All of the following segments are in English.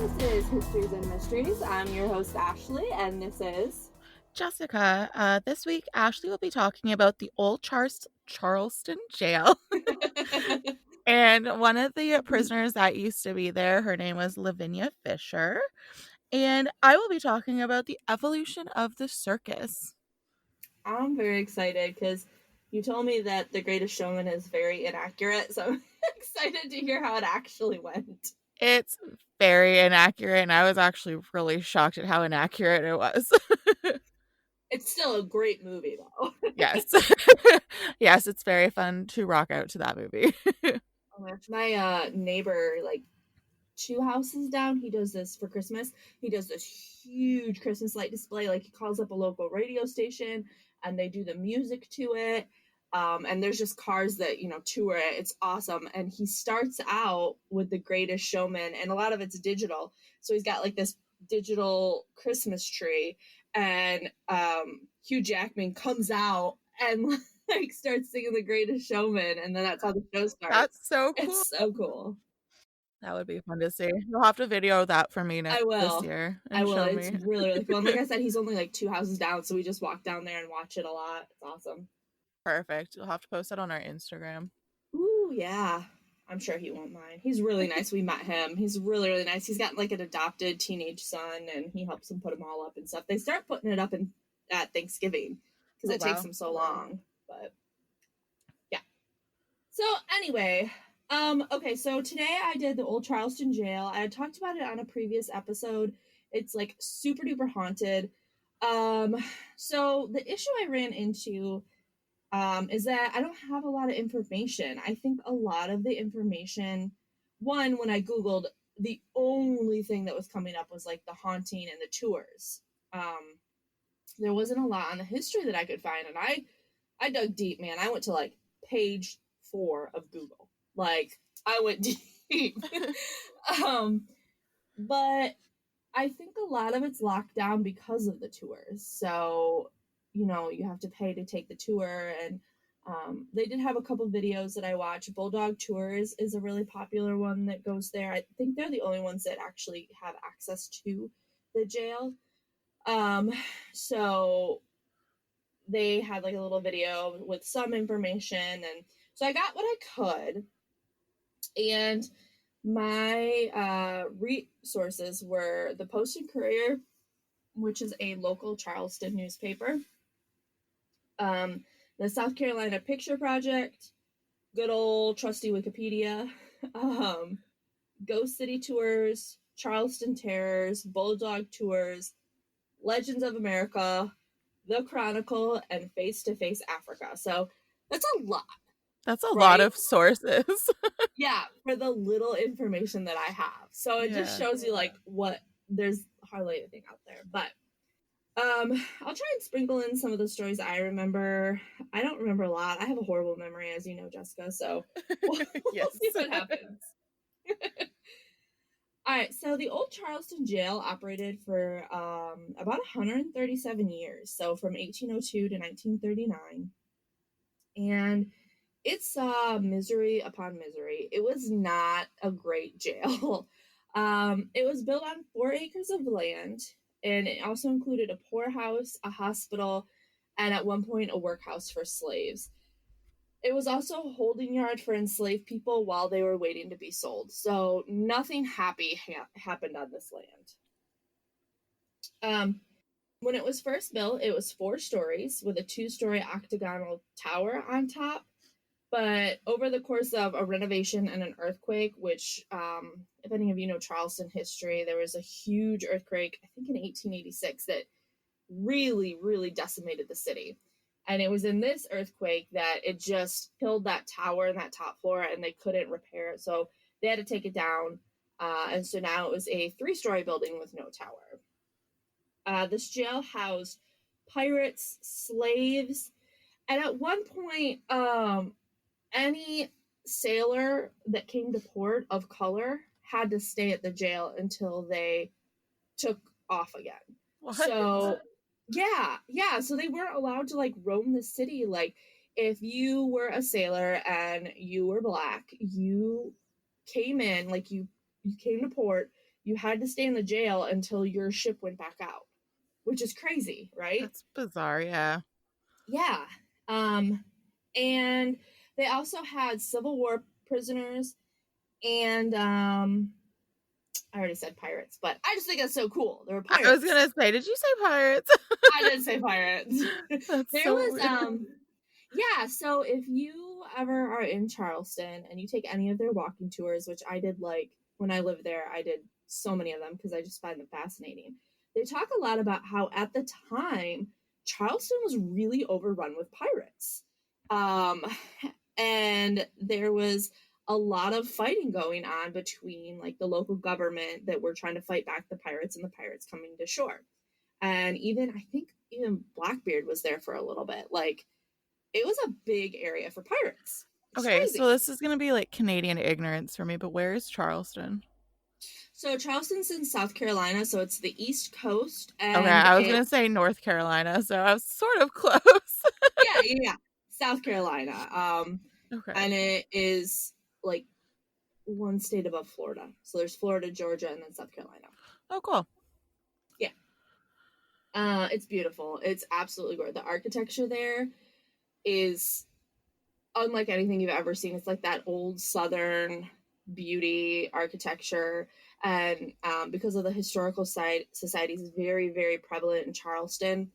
This is Histories and Mysteries. I'm your host, Ashley, and this is Jessica. This week, Ashley will be talking about the Old Charleston Jail. And one of the prisoners that used to be there, her name was Lavinia Fisher. And I will be talking about the evolution of the circus. I'm very excited because you told me that The Greatest Showman is very inaccurate, so I'm excited to hear how it actually went. It's very inaccurate, and I was actually really shocked at how inaccurate it was. It's still a great movie, though. Yes. Yes, it's very fun to rock out to that movie. Oh my neighbor, like 2 houses down, he does this for Christmas. He does this huge Christmas light display. Like, he calls up a local radio station and they do the music to it. And there's just cars that, tour it. It's awesome. And he starts out with The Greatest Showman, and a lot of it's digital. So he's got like this digital Christmas tree, and Hugh Jackman comes out and like starts singing The Greatest Showman, and then that's how the show starts. That's so cool. It's so cool. That would be fun to see. You'll have to video that for me I will. this year I and will. show It's me. really, really cool. And like I said, he's only like 2 houses down, so we just walk down there and watch it a lot. It's awesome. Perfect. You'll have to post that on our Instagram. Ooh, yeah. I'm sure he won't mind. He's really nice. We met him. He's really, really nice. He's got like an adopted teenage son, and he helps him put them all up and stuff. They start putting it up at Thanksgiving because it takes them so long. But yeah. So anyway, okay, so today I did the Old Charleston Jail. I had talked about it on a previous episode. It's like super duper haunted. So the issue I ran into is that I don't have a lot of information. I think a lot of the information, one, when I Googled, the only thing that was coming up was like the haunting and the tours. There wasn't a lot on the history that I could find, and I dug deep, man. I went to like page 4 of Google. Like, I went deep. But I think a lot of it's locked down because of the tours. So, you have to pay to take the tour, and they did have a couple videos that I watched. Bulldog Tours is a really popular one that goes there. I think they're the only ones that actually have access to the jail. So they had like a little video with some information, and so I got what I could. And my resources were the Post and Courier, which is a local Charleston newspaper, the South Carolina Picture Project, good old trusty Wikipedia, Ghost City Tours, Charleston Terrors, Bulldog Tours, Legends of America, The Chronicle, and Face to Face Africa. So that's a lot. That's a lot of sources. Yeah, for the little information that I have. So it just shows you like what there's hardly anything out there. But I'll try and sprinkle in some of the stories I remember. I don't remember a lot. I have a horrible memory, as you know, Jessica. So we'll see what happens. All right, so the Old Charleston Jail operated for about 137 years, so from 1802 to 1939. And it saw misery upon misery. It was not a great jail. It was built on 4 acres of land, and it also included a poorhouse, a hospital, and at one point a workhouse for slaves. It was also a holding yard for enslaved people while they were waiting to be sold. So nothing happy happened on this land. When it was first built, it was 4 stories with a 2-story octagonal tower on top. But over the course of a renovation and an earthquake, which, if any of you know Charleston history, there was a huge earthquake, I think in 1886, that really, really decimated the city. And it was in this earthquake that it just killed that tower and that top floor, and they couldn't repair it. So they had to take it down. And so now it was a 3-story building with no tower. This jail housed pirates, slaves, and at one point, any sailor that came to port of color had to stay at the jail until they took off again. What? So so they weren't allowed to like roam the city. Like, if you were a sailor and you were black, you came in, like you came to port, you had to stay in the jail until your ship went back out, which is crazy, right? That's bizarre, yeah. Yeah. And they also had Civil War prisoners and I already said pirates, but I just think that's so cool. There were I was pirates. gonna say, did you say pirates? I didn't say pirates. That's There so was weird. yeah, so if you ever are in Charleston and you take any of their walking tours, which I did, like when I lived there, I did so many of them because I just find them fascinating. They talk a lot about how at the time Charleston was really overrun with pirates. Um and there was a lot of fighting going on between like the local government that were trying to fight back the pirates and the pirates coming to shore. And even I think even Blackbeard was there for a little bit. Like it was a big area for pirates. It's Okay, so crazy. this is gonna be like Canadian ignorance for me, but where is Charleston? So Charleston's in South Carolina, so it's the East Coast, Okay, and I was it gonna say North Carolina, so I was sort of close. yeah, South Carolina. Okay. And it is like one state above Florida. So there's Florida, Georgia, and then South Carolina. Oh, cool. Yeah. It's beautiful. It's absolutely gorgeous. The architecture there is unlike anything you've ever seen. It's like that old Southern beauty architecture. And because of the historical society is very, very prevalent in Charleston,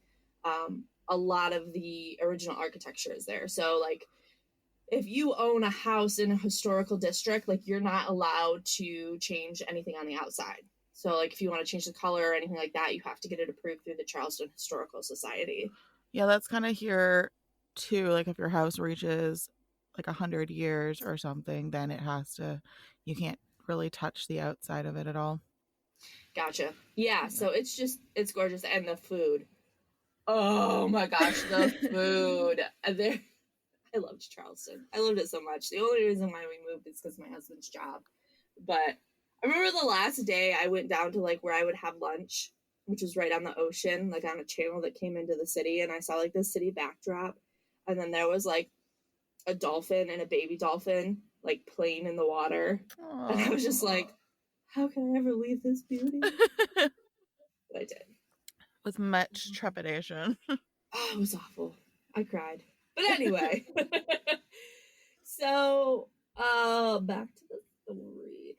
a lot of the original architecture is there. So, like, if you own a house in a historical district, like, you're not allowed to change anything on the outside. So, like, if you want to change the color or anything like that, you have to get it approved through the Charleston Historical Society. Yeah, that's kind of here too. Like if your house reaches like 100 years or something, then it has to. You can't really touch the outside of it at all. Gotcha. Yeah, Yeah. so it's gorgeous. And the food. Oh my gosh, the food. There I loved Charleston. I loved it so much. The only reason why we moved is because my husband's job. But I remember the last day I went down to like where I would have lunch, which was right on the ocean, like on a channel that came into the city, and I saw like the city backdrop. And then there was like a dolphin and a baby dolphin like playing in the water. And I Aw. was just like, how can I ever leave this beauty? But I did. With much trepidation. Oh, it was awful. I cried. But anyway. So, back to the story.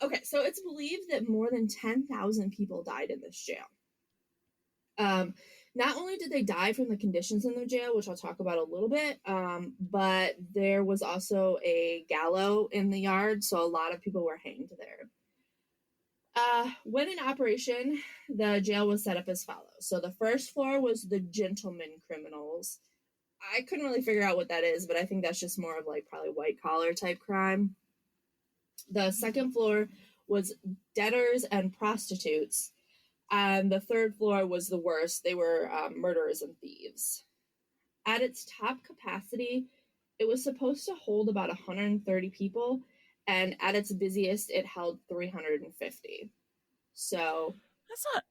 Okay, so it's believed that more than 10,000 people died in this jail. Not only did they die from the conditions in the jail, which I'll talk about a little bit, but there was also a gallows in the yard, so a lot of people were hanged there. When in operation, the jail was set up as follows. So the first floor was the gentleman criminals. I couldn't really figure out what that is, but I think that's just more of like probably white collar type crime. The second floor was debtors and prostitutes. And the third floor was the worst. They were murderers and thieves. At its top capacity, it was supposed to hold about 130 people. And at its busiest, it held 350. So That's not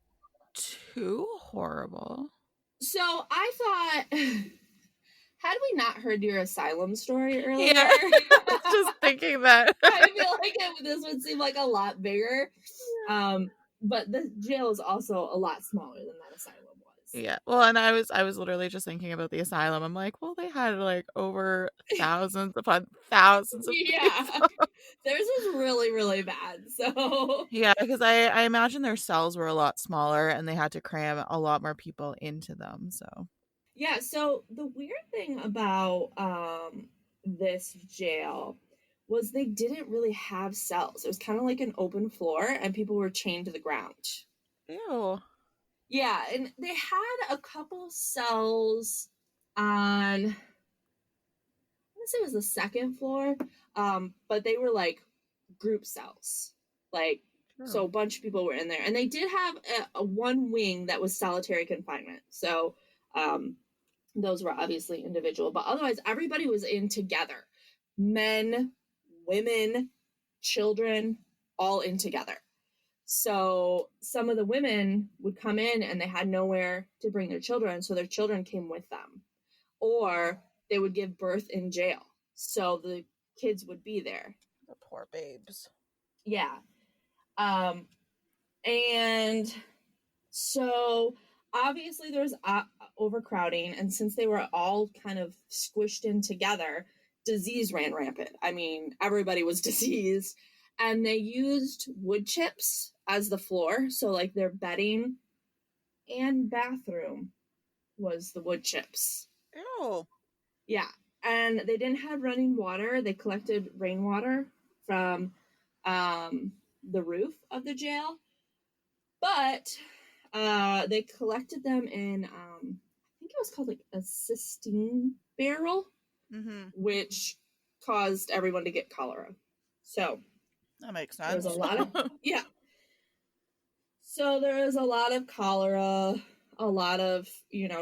too horrible. I thought, had we not heard your asylum story earlier, Yeah, I was just thinking that. I feel like this would seem like a lot bigger. But the jail is also a lot smaller than that asylum was. Yeah. Well, and I was literally just thinking about the asylum. I'm like, well, they had like over thousands upon thousands of Yeah, people. theirs was really, really bad. So Yeah, because I imagine their cells were a lot smaller and they had to cram a lot more people into them. So yeah, so the weird thing about this jail was they didn't really have cells. It was kind of like an open floor, and people were chained to the ground. ew. Yeah, and they had a couple cells on, I want to say it was the second floor, but they were like group cells. Like, True. so a bunch of people were in there. And they did have a one wing that was solitary confinement. So those were obviously individual, but otherwise everybody was in together. Men, women, children, all in together. So some of the women would come in and they had nowhere to bring their children, so their children came with them. Or they would give birth in jail. So the kids would be there. The poor babes. Yeah. Um And so obviously there was overcrowding, and since they were all kind of squished in together, disease ran rampant. I mean, everybody was diseased, and they used wood chips as the floor. So like their bedding and bathroom was the wood chips. Ew. Yeah. And they didn't have running water. They collected rainwater from the roof of the jail. But they collected them in, I think it was called like a cistern barrel, which caused everyone to get cholera. So that makes sense. There was a lot of, yeah. So there was a lot of cholera, a lot of,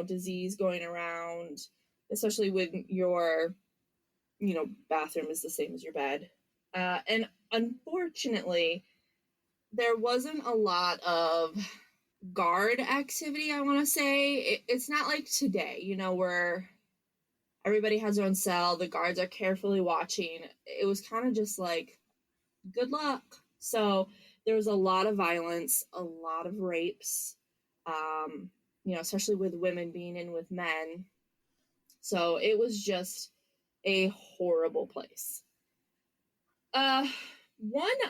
disease going around, especially when your, bathroom is the same as your bed. And unfortunately, there wasn't a lot of guard activity, I want to say. It's not like today, where everybody has their own cell, the guards are carefully watching. It was kind of just like, good luck. So there was a lot of violence, a lot of rapes, especially with women being in with men. So it was just a horrible place. One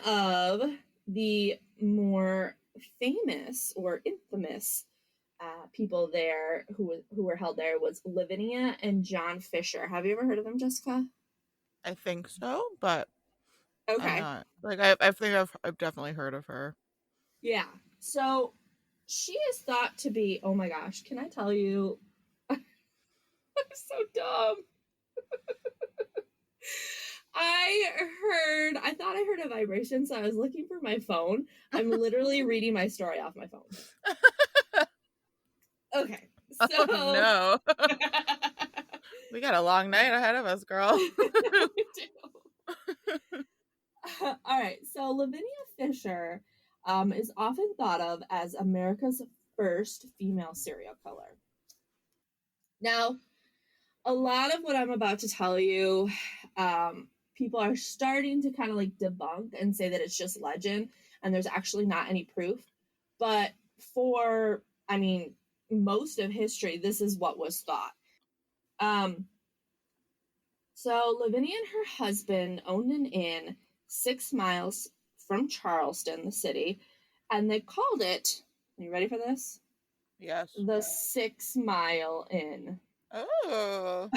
of the more famous or infamous people there who were held there was Lavinia and John Fisher. Have you ever heard of them, Jessica? I think so, but I'm Okay. not. Like, I think I've definitely heard of her. Yeah. So she is thought to be, oh my gosh, can I tell you? I'm so dumb. I thought I heard a vibration, so I was looking for my phone. I'm literally reading my story off my phone. Okay. So Oh no. We got a long night ahead of us, girl. We do. All right. So Lavinia Fisher is often thought of as America's first female serial killer. Now, a lot of what I'm about to tell you, people are starting to kind of like debunk and say that it's just legend and there's actually not any proof. But for, most of history, this is what was thought. So Lavinia and her husband owned an inn 6 miles from Charleston, the city, and they called it, are you ready for this? Yes. The 6 Mile Inn. Oh.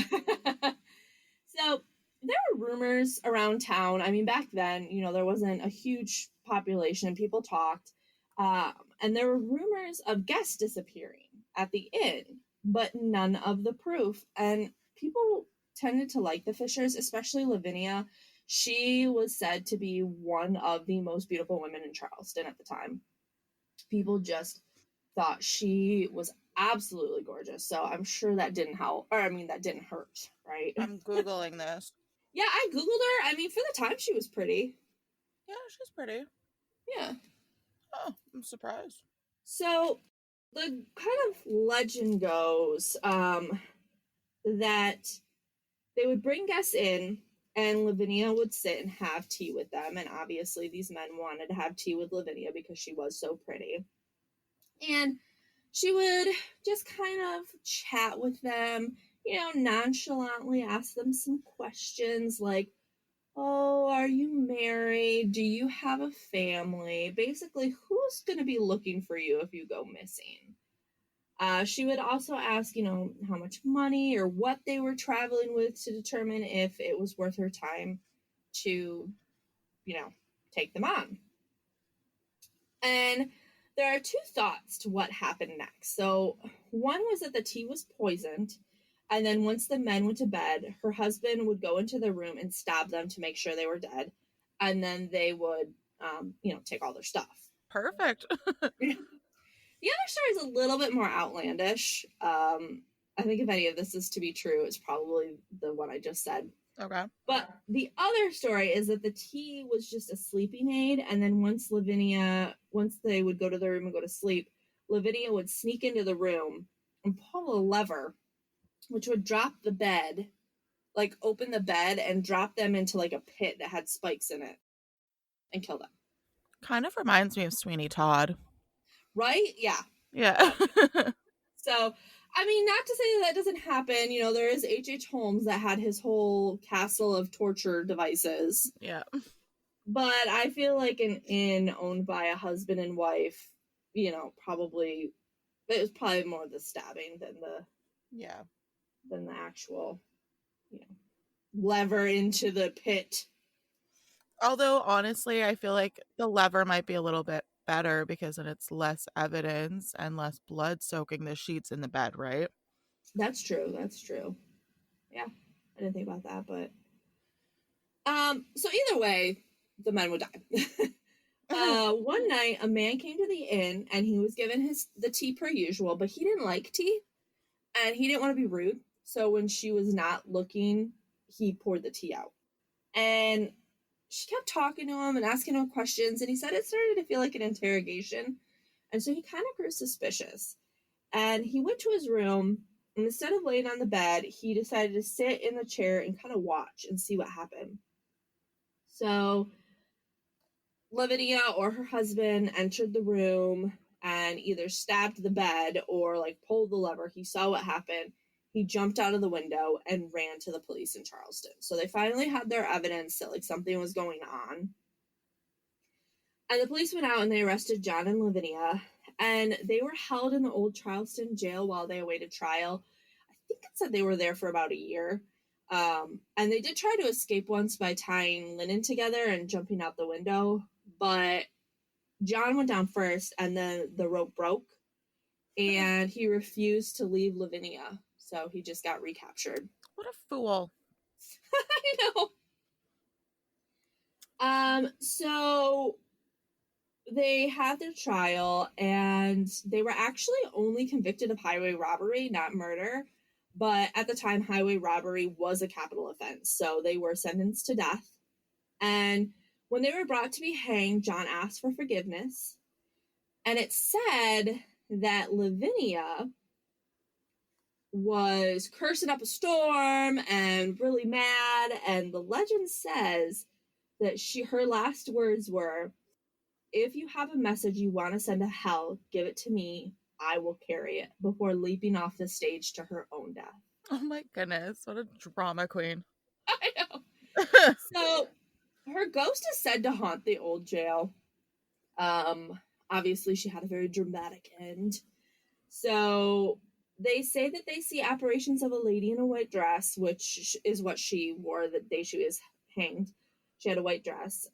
So there were rumors around town. I mean, back then, there wasn't a huge population. People talked. And there were rumors of guests disappearing at the inn, but none of the proof. And people tended to like the Fishers, especially Lavinia. She was said to be one of the most beautiful women in Charleston at the time. People just thought she was absolutely gorgeous. So I'm sure that didn't help, that didn't hurt, right? I'm Googling this. Yeah, I Googled her. For the time, she was pretty. Yeah, she's pretty. Yeah. Oh, I'm surprised. So the kind of legend goes that they would bring guests in and Lavinia would sit and have tea with them. And obviously, these men wanted to have tea with Lavinia because she was so pretty. And she would just kind of chat with them, nonchalantly ask them some questions like, oh, are you married? Do you have a family? Basically, who's going to be looking for you if you go missing? She would also ask, how much money or what they were traveling with to determine if it was worth her time to, take them on. And there are two thoughts to what happened next. So one was that the tea was poisoned. And then once the men went to bed, her husband would go into the room and stab them to make sure they were dead. And then they would, take all their stuff. Perfect. The other story is a little bit more outlandish. I think if any of this is to be true, it's probably the one I just said. Okay. But the other story is that the tea was just a sleeping aid. And then once they would go to their room and go to sleep, Lavinia would sneak into the room and pull a lever, which would drop the bed, like open the bed and drop them into like a pit that had spikes in it and kill them. Kind of reminds me of Sweeney Todd. Right? Yeah. Yeah. So, I mean, not to say that doesn't happen. You know, there is H.H. Holmes that had his whole castle of torture devices. Yeah. But I feel like an inn owned by a husband and wife, you know, probably it was probably more the stabbing than the actual, you know, lever into the pit. Although, honestly, I feel like the lever might be a little bit better because then it's less evidence and less blood soaking the sheets in the bed, right? That's true. That's true. Yeah, I didn't think about that, but so either way, the men would die. One night, a man came to the inn and he was given the tea per usual, but he didn't like tea and he didn't want to be rude. So when she was not looking, he poured the tea out. And she kept talking to him and asking him questions, and he said it started to feel like an interrogation. And so he kind of grew suspicious. And he went to his room, and instead of laying on the bed, he decided to sit in the chair and kind of watch and see what happened. So Lavinia or her husband entered the room and either stabbed the bed or like pulled the lever. He saw what happened. He jumped out of the window and ran to the police in Charleston. So they finally had their evidence that like something was going on. And the police went out and they arrested John and Lavinia, and they were held in the Old Charleston Jail while they awaited trial. I think it said they were there for about a year. And they did try to escape once by tying linen together and jumping out the window, but John went down first and then the rope broke and he refused to leave Lavinia. So he just got recaptured. What a fool. I know. So they had their trial and they were actually only convicted of highway robbery, not murder. But at the time, highway robbery was a capital offense. So they were sentenced to death. And when they were brought to be hanged, John asked for forgiveness. And it said that Lavinia was cursing up a storm and really mad. And the legend says that her last words were, "If you have a message you want to send to hell, give it to me. I will carry it," before leaping off the stage to her own death. Oh my goodness. What a drama queen. I know. So her ghost is said to haunt the old jail. Obviously she had a very dramatic end. So they say that they see apparitions of a lady in a white dress, which is what she wore the day she was hanged. She had a white dress.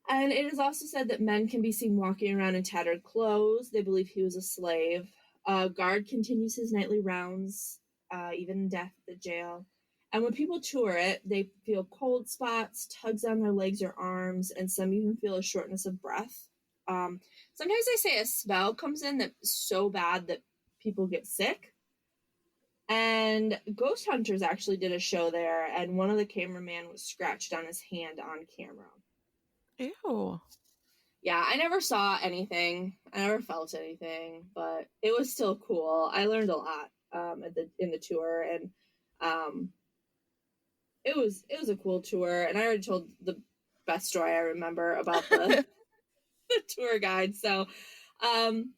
And it is also said that men can be seen walking around in tattered clothes. They believe he was a slave. A guard continues his nightly rounds, even in death at the jail. And when people tour it, they feel cold spots, tugs on their legs or arms, and some even feel a shortness of breath. Sometimes they say a smell comes in that's so bad that people get sick. And Ghost Hunters actually did a show there, and one of the cameramen was scratched on his hand on camera. Ew. Yeah, I never saw anything. I never felt anything, but it was still cool. I learned a lot in the tour, and it was a cool tour. And I already told the best story I remember about the tour guide. So, on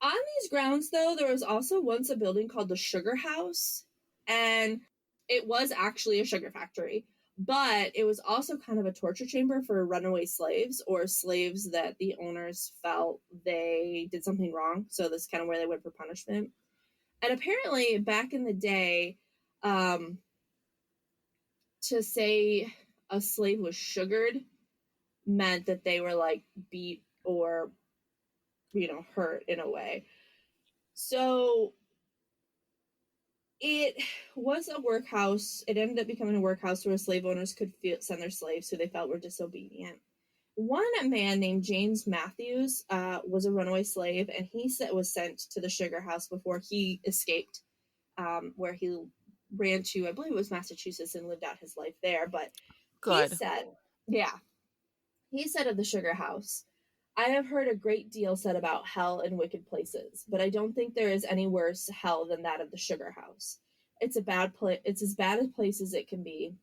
these grounds, though, there was also once a building called the Sugar House, and it was actually a sugar factory. But it was also kind of a torture chamber for runaway slaves or slaves that the owners felt they did something wrong. So this is kind of where they went for punishment. And apparently back in the day, to say a slave was sugared meant that they were like beat or, hurt in a way. So it was a workhouse. It ended up becoming a workhouse where slave owners could send their slaves who they felt were disobedient. One man named James Matthews was a runaway slave, and he was sent to the sugar house before he escaped, where he ran to, I believe it was Massachusetts, and lived out his life there. But Good. he said of the sugar house, "I have heard a great deal said about hell and wicked places, but I don't think there is any worse hell than that of the sugar house. It's a bad place. It's as bad a place as it can be.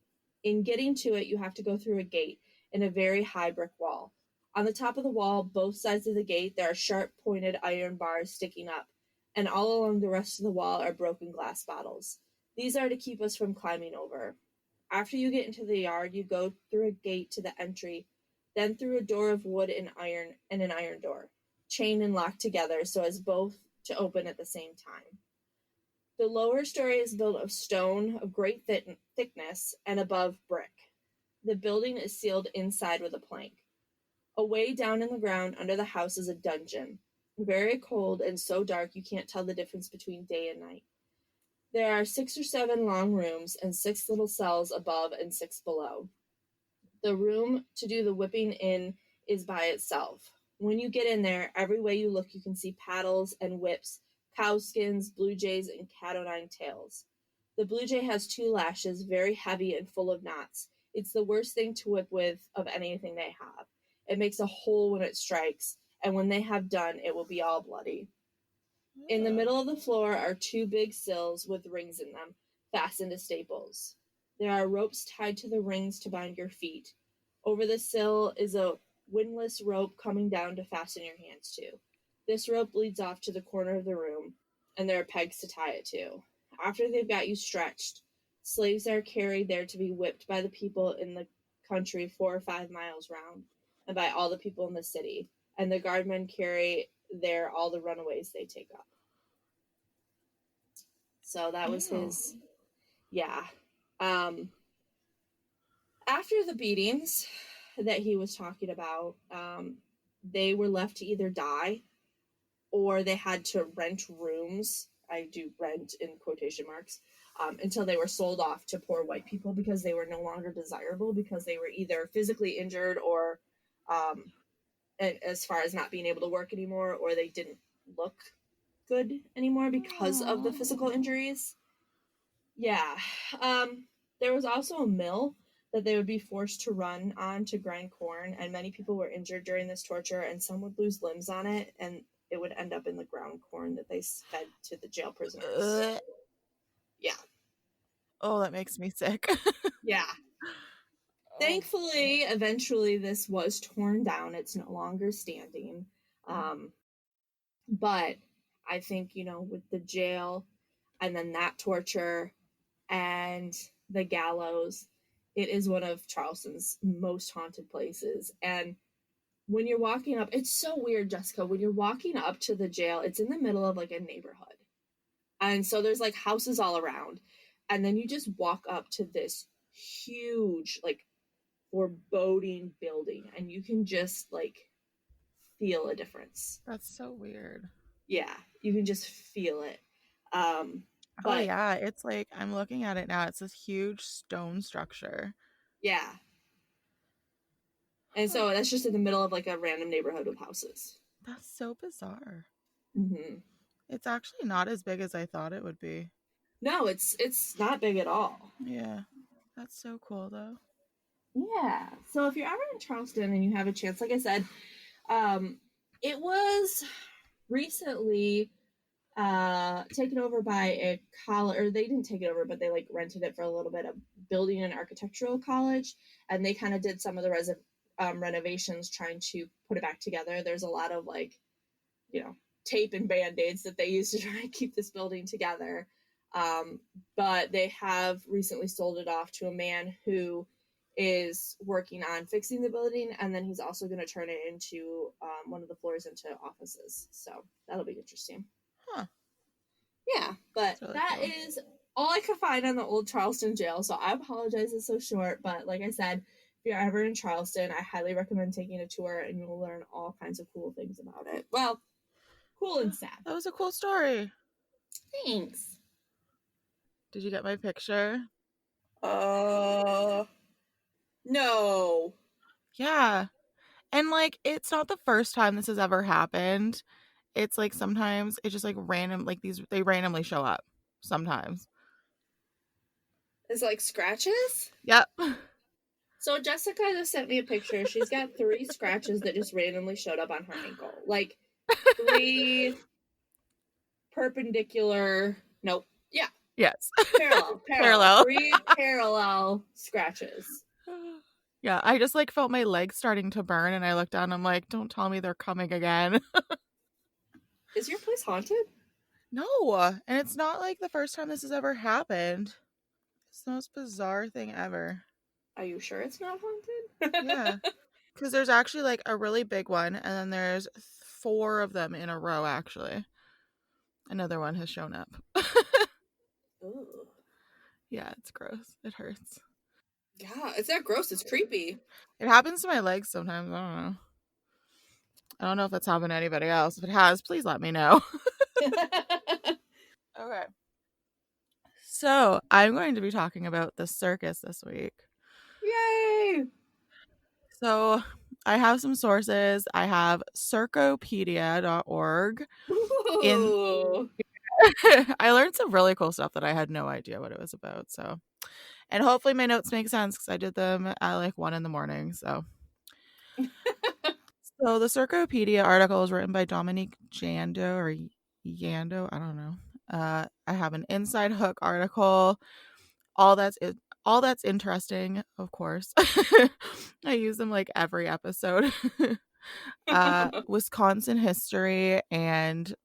In getting to it, you have to go through a gate in a very high brick wall. On the top of the wall, both sides of the gate, there are sharp-pointed iron bars sticking up, and all along the rest of the wall are broken glass bottles. These are to keep us from climbing over. After you get into the yard, you go through a gate to the entry, then through a door of wood and an iron door, chained and locked together so as both to open at the same time. The lower story is built of stone of great thickness and above brick. The building is sealed inside with a plank. Away down in the ground under the house is a dungeon, very cold and so dark you can't tell the difference between day and night. There are 6 or 7 long rooms and 6 little cells above and 6 below. The room to do the whipping in is by itself. When you get in there, every way you look you can see paddles and whips, cow skins, blue jays, and cat o' nine tails. The blue jay has 2 lashes, very heavy and full of knots. It's the worst thing to whip with of anything they have. It makes a hole when it strikes, and when they have done, it will be all bloody. In the middle of the floor are 2 big sills with rings in them, fastened to staples. There are ropes tied to the rings to bind your feet. Over the sill is a windlass rope coming down to fasten your hands to. This rope leads off to the corner of the room, and there are pegs to tie it to. After they've got you stretched, slaves are carried there to be whipped by the people in the country 4 or 5 miles round, and by all the people in the city, and the guardmen carry there all the runaways they take up. So that was his, yeah. After the beatings that he was talking about, they were left to either die or they had to rent rooms. I do rent in quotation marks, until they were sold off to poor white people because they were no longer desirable because they were either physically injured or as far as not being able to work anymore, or they didn't look good anymore because of the physical injuries. Yeah. There was also a mill that they would be forced to run on to grind corn, and many people were injured during this torture, and some would lose limbs on it, and it would end up in the ground corn that they fed to the jail prisoners. Yeah. Oh, that makes me sick. Yeah. Thankfully, eventually this was torn down. It's no longer standing. But I think, with the jail and then that torture and the gallows, it is one of Charleston's most haunted places. And when you're walking up, it's so weird, Jessica, when you're walking up to the jail, it's in the middle of like a neighborhood. And so there's like houses all around. And then you just walk up to this huge, like, foreboding building, and you can just like feel a difference. That's so weird. Yeah, you can just feel it. Oh yeah, it's like I'm looking at it now. It's this huge stone structure. Yeah. And so that's just in the middle of like a random neighborhood with houses. That's so bizarre. Mm-hmm. It's actually not as big as I thought it would be. No, it's not big at all. Yeah. That's so cool though. Yeah. So if you're ever in Charleston and you have a chance, like I said, it was recently taken over by a college, or they didn't take it over, but they like rented it for a little bit, of building an architectural college, and they kind of did some of the renovations trying to put it back together. There's a lot of like, tape and band-aids that they use to try and keep this building together. But they have recently sold it off to a man who is working on fixing the building, and then he's also going to turn it into one of the floors into offices. So that'll be interesting. Huh. Yeah, but really that cool. is all I could find on the Old Charleston Jail. So I apologize it's so short, but like I said, if you're ever in Charleston, I highly recommend taking a tour, and you'll learn all kinds of cool things about it. Well, cool and sad. That was a cool story. Thanks. Did you get my picture? No. Yeah. And like it's not the first time this has ever happened. It's like sometimes it's just like random, like they randomly show up sometimes. It's like scratches? Yep. So Jessica just sent me a picture. She's got 3 scratches that just randomly showed up on her ankle. Like 3 perpendicular. Nope. Yeah. Yes. Parallel. 3 parallel scratches. Yeah, I just like felt my legs starting to burn and I looked down and I'm like, don't tell me they're coming again. Is your place haunted? No, and it's not like the first time this has ever happened. It's the most bizarre thing ever. Are you sure it's not haunted? Yeah, because there's actually like a really big one, and then there's 4 of them in a row, actually. Another one has shown up. Ooh. Yeah, it's gross. It hurts. Yeah, it's not gross. It's creepy. It happens to my legs sometimes. I don't know. I don't know if that's happened to anybody else. If it has, please let me know. Okay. So I'm going to be talking about the circus this week. Yay! So I have some sources. I have circopedia.org. In Ooh. I learned some really cool stuff that I had no idea what it was about. So, and hopefully my notes make sense because I did them at like 1 a.m. So the Circopedia article is written by Dominique Jando or Yando. I don't know. I have an Inside Hook article. All that's it. All that's interesting, of course. I use them like every episode. Wisconsin history, and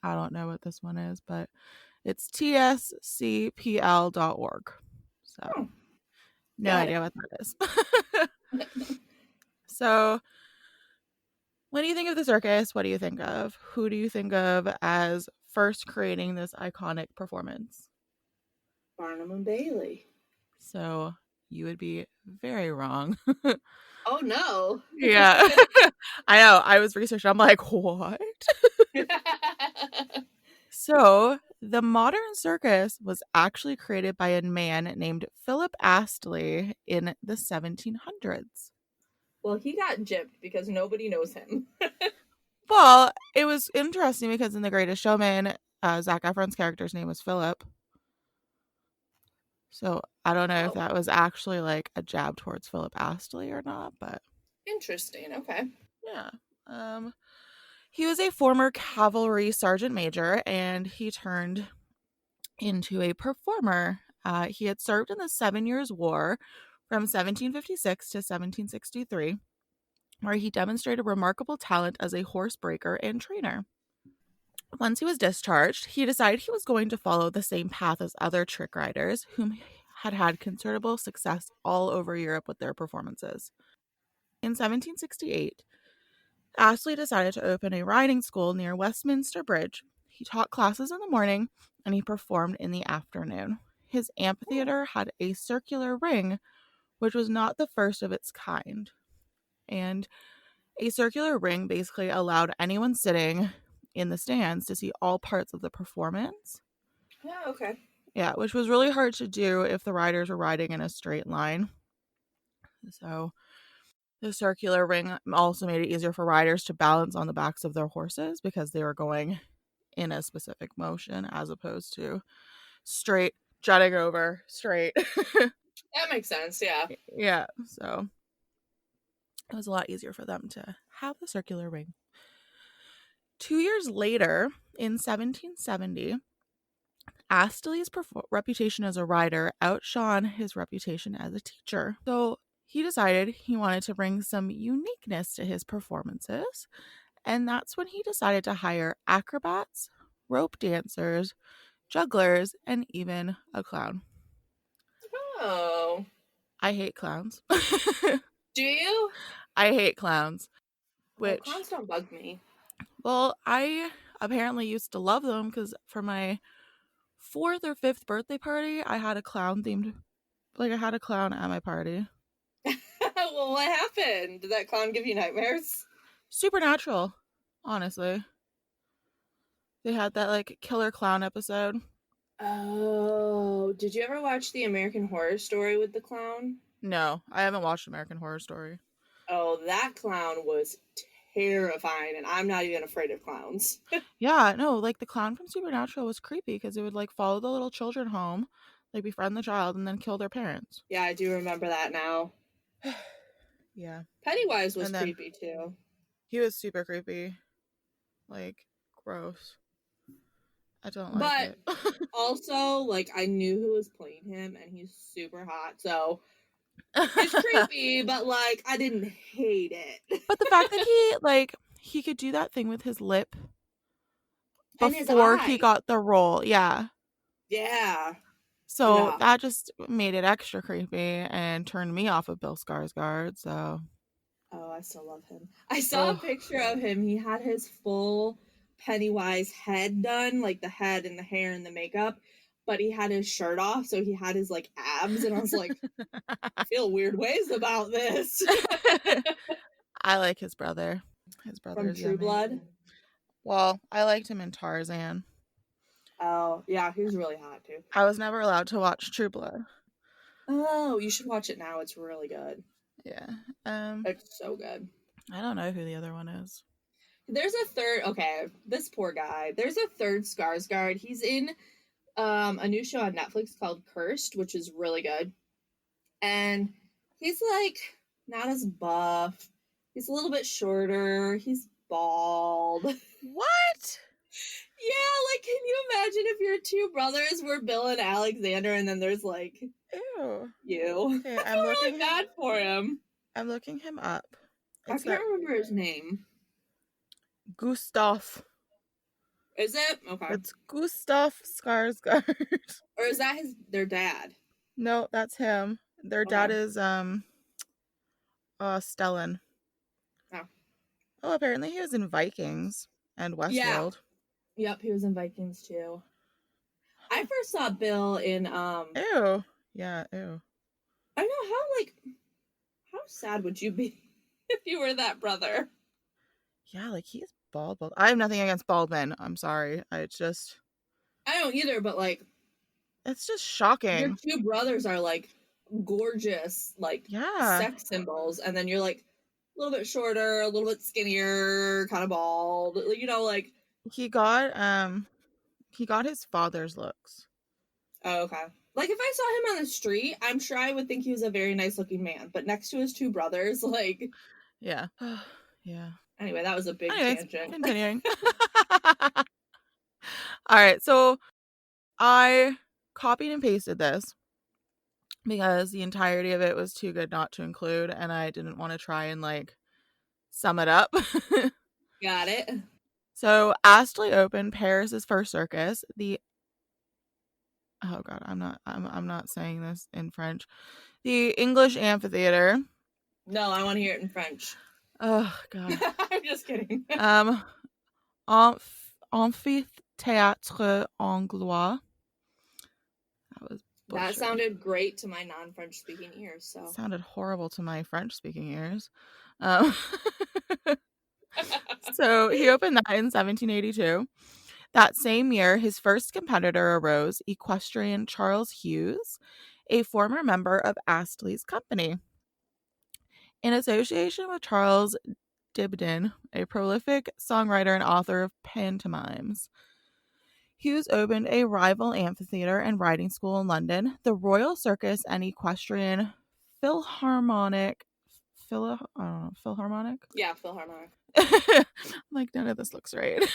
I don't know what this one is, but it's tscpl.org. So, Oh, no got idea what that is. So, when you think of the circus, what do you think of? Who do you think of as first creating this iconic performance? Barnum and Bailey. So, you would be very wrong. Oh no. Yeah. I know. I was researching. I'm like, what? So, the modern circus was actually created by a man named Philip Astley in the 1700s. Well, he got gypped because nobody knows him. Well, it was interesting because in The Greatest Showman, Zac Efron's character's name was Philip. So, I don't know if Oh, that was actually like a jab towards Philip Astley or not, but interesting. Okay. yeah. He was a former cavalry sergeant major and he turned into a performer. He had served in the 7 Years' War from 1756 to 1763, where he demonstrated remarkable talent as a horse breaker and trainer. Once he was discharged, he decided he was going to follow the same path as other trick riders, whom had had considerable success all over Europe with their performances. In 1768, Astley decided to open a riding school near Westminster Bridge. He taught classes in the morning and he performed in the afternoon. His amphitheater had a circular ring, which was not the first of its kind. And a circular ring basically allowed anyone sitting in the stands to see all parts of the performance. Yeah, okay. Yeah, which was really hard to do if the riders were riding in a straight line. So the circular ring also made it easier for riders to balance on the backs of their horses because they were going in a specific motion as opposed to straight, jutting over, straight. That makes sense. Yeah. Yeah, so it was a lot easier for them to have the circular ring. 2 years later, in 1770, Astley's reputation as a rider outshone his reputation as a teacher. So he decided he wanted to bring some uniqueness to his performances, and that's when he decided to hire acrobats, rope dancers, jugglers, and even a clown. Oh. I hate clowns. Do you? I hate clowns, Well, which, clowns don't bug me. well, I apparently used to love them because for my 4th or 5th birthday party, I had a clown themed, like I had a clown at my party. Well, what happened? Did that clown give you nightmares? Supernatural, honestly. They had that like killer clown episode. Oh, did you ever watch the American Horror Story with the clown? No, I haven't watched American Horror Story. Oh, that clown was terrifying, and I'm not even afraid of clowns. Yeah, no, like the clown from Supernatural was creepy because it would like follow the little children home, like befriend the child, and then kill their parents. Yeah, I do remember that now. Yeah. Pennywise was And then creepy too. he was super creepy. Like, gross. I don't like But it. also, like, I knew who was playing him, and he's super hot, so It's creepy, but like I didn't hate it. But the fact that he could do that thing with his lip And his before he eye. got the role. Yeah. Yeah. So Yeah. that just made it extra creepy and turned me off of Bill Skarsgård. So, Oh, I still love him. I saw a oh, picture of him. He had his full Pennywise head done, like the head and the hair and the makeup, but he had his shirt off, so he had his like abs, and I was like, I feel weird ways about this. I like his brother. His brother From is True yummy. Blood. Well, I liked him in Tarzan. Oh, yeah, he was really hot too. I was never allowed to watch True Blood. Oh, you should watch it now. It's really good. Yeah. It's so good. I don't know who the other one is. There's a third. Okay, this poor guy. There's a third Skarsgård. He's in a new show on Netflix called Cursed, which is really good. And he's like not as buff. He's a little bit shorter. He's bald. What? Yeah, like can you imagine if your two brothers were Bill and Alexander, and then there's like Ew. you? Okay, I feel really bad for him. I'm looking him up. I can't remember his name. Gustav. Is it? Okay. It's Gustav Skarsgård. Or is that their dad? No, that's him. Their dad is Stellan. Oh. Oh, apparently he was in Vikings and Westworld. Yeah. Yep, he was in Vikings too. I first saw Bill in Ew. Yeah, ew. I know how sad would you be if you were that brother? Yeah, like he's bald. I have nothing against bald men. I'm sorry. I don't either, but like it's just shocking. Your two brothers are like gorgeous, like sex symbols, and then you're like a little bit shorter, a little bit skinnier, kind of bald. You know, like he got his father's looks. Oh, okay. Like if I saw him on the street, I'm sure I would think he was a very nice looking man. But next to his two brothers, like yeah. Yeah. Anyway, that was a big tangent. Continuing. All right, so I copied and pasted this because the entirety of it was too good not to include, and I didn't want to try and like sum it up. Got it. So Astley opened Paris's first circus. Oh god, I'm not saying this in French. The English amphitheater. No, I want to hear it in French. Oh god. I'm just kidding. Amphithéâtre Anglois. That sounded great to my non-French speaking ears. So it sounded horrible to my French speaking ears. So he opened that in 1782. That same year, his first competitor arose, equestrian Charles Hughes, a former member of Astley's company. In association with Charles Dibdin, a prolific songwriter and author of pantomimes, Hughes opened a rival amphitheater and riding school in London, the Royal Circus and Equestrian Philharmonic. Philharmonic? Yeah, Philharmonic. Like, none of this looks right.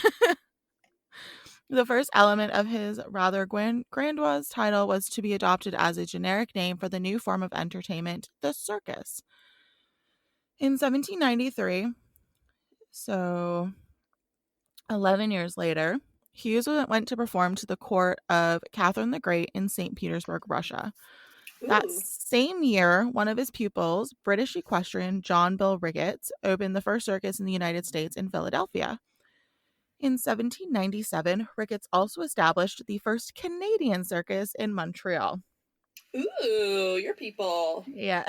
The first element of his rather grandiose title was to be adopted as a generic name for the new form of entertainment, the circus. In 1793, so 11 years later, Hughes went to perform to the court of Catherine the Great in St. Petersburg, Russia. Ooh. That same year, one of his pupils, British equestrian John Bill Ricketts, opened the first circus in the United States in Philadelphia. In 1797, Ricketts also established the first Canadian circus in Montreal. Ooh, your people. Yeah.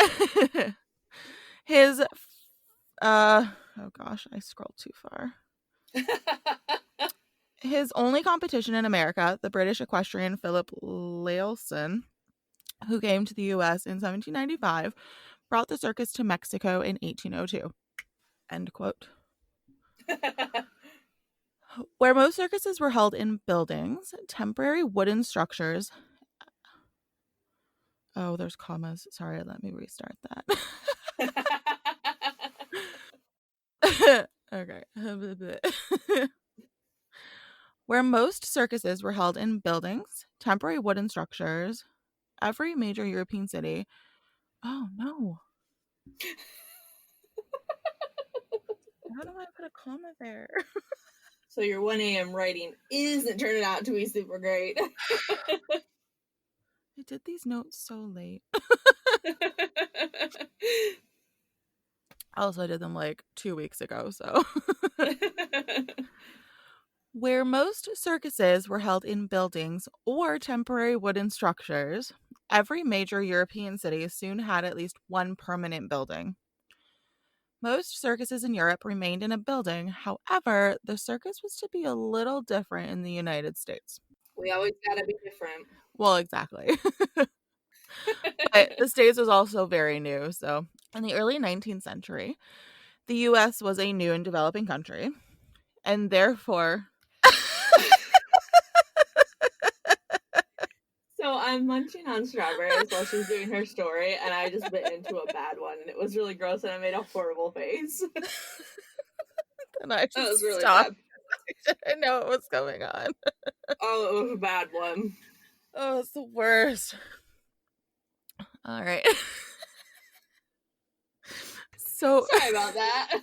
His, oh gosh, I scrolled too far. His only competition in America, the British equestrian Philip Leilson, who came to the U.S. in 1795, brought the circus to Mexico in 1802. End quote. Where most circuses were held in buildings, temporary wooden structures. Oh, there's commas. Sorry, let me restart that. Okay. Where most circuses were held in buildings, temporary wooden structures, every major European city Oh, no. How do I put a comma there? So your 1 a.m. writing isn't turning out to be super great. I did these notes so late. Also, I did them like 2 weeks ago, so. Where most circuses were held in buildings or temporary wooden structures, every major European city soon had at least one permanent building. Most circuses in Europe remained in a building. However, the circus was to be a little different in the United States. We always gotta be different. Well, exactly. But the States was also very new. So, in the early 19th century, the U.S. was a new and developing country, and therefore. So I'm munching on strawberries while she's doing her story, and I just bit into a bad one, and it was really gross, and I made a horrible face. And I just That was really stopped. bad. I didn't know what was going on. Oh, it was a bad one. Oh, it's the worst. All right. So sorry about that.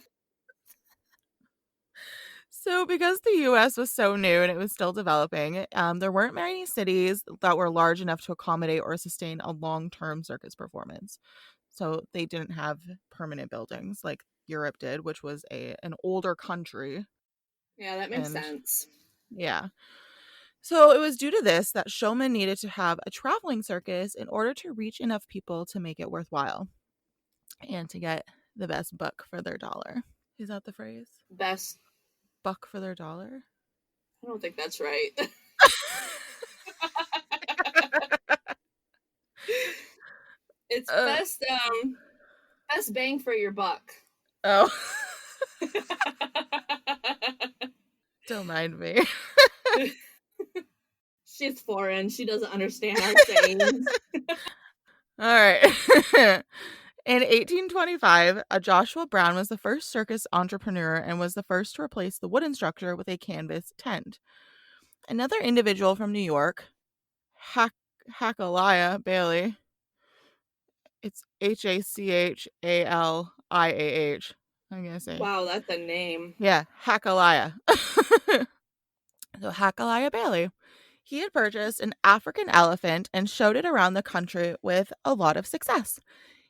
So because the U.S. was so new and it was still developing, there weren't many cities that were large enough to accommodate or sustain a long-term circus performance. So they didn't have permanent buildings like Europe did, which was an older country. Yeah, that makes sense. Yeah. So it was due to this that showmen needed to have a traveling circus in order to reach enough people to make it worthwhile and to get the best buck for their dollar. Is that the phrase? Best buck for their dollar? I don't think that's right. It's best bang for your buck. Oh. Don't mind me. She's foreign. She doesn't understand our sayings. All right. In 1825, Joshua Brown was the first circus entrepreneur and was the first to replace the wooden structure with a canvas tent. Another individual from New York, Hachaliah Bailey, it's Hachaliah, I'm going to say. Wow, that's a name. Yeah, Hachaliah. So Hachaliah Bailey. He had purchased an African elephant and showed it around the country with a lot of success.